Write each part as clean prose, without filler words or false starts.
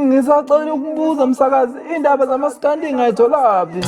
Ngisacela ukubuza msakazi, indaba zamaskandi ngayitholaphi?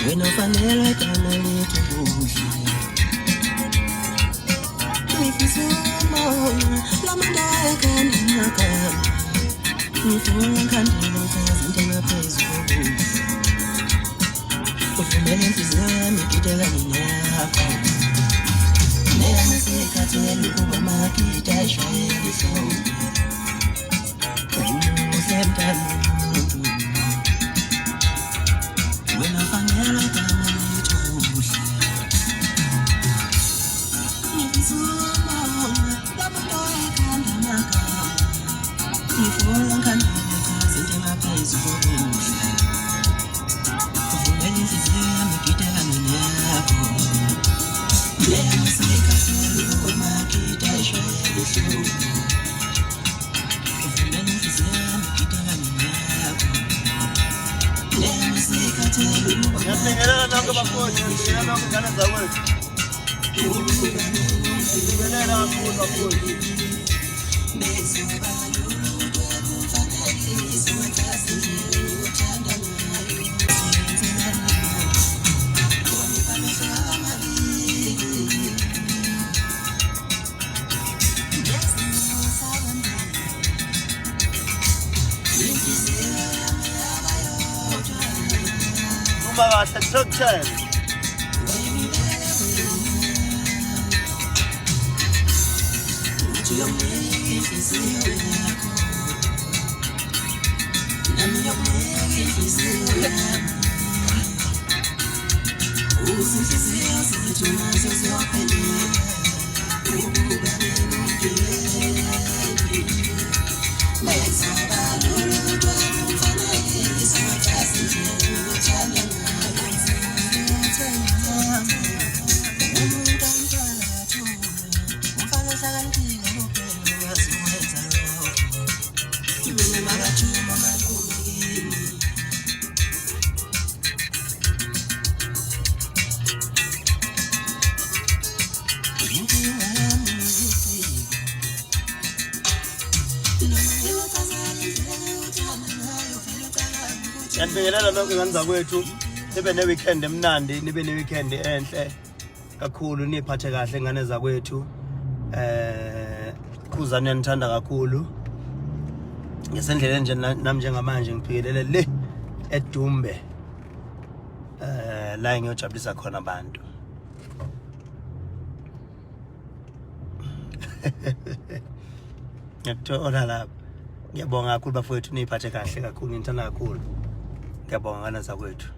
When I finally can live to lose if you so long, Lamanda can knock up. If you can't do nothing, then I praise you. If you meant to say, make it a line. Never say, cut a little market, I show you so. Same time. When I finally can live to lose if you so long, Lamanda can knock up. If you can't do nothing, then I praise you. Ngiyabingelela lonke nganza kwethu nibe ne weekend emnandi nibe ne weekend enhle kakhulu niphathe kahle ngane zakwethu khuzana nithanda kakhulu ngesendlela nje nami njengamanje ngiphikelele le eDumbe la ngiyojabulisa khona abantu ngiyathola lapha ngiyabonga kakhulu bafowethu niphathe kahle kakhulu ngithanda kakhulu ngiyabonga ngane zakwethu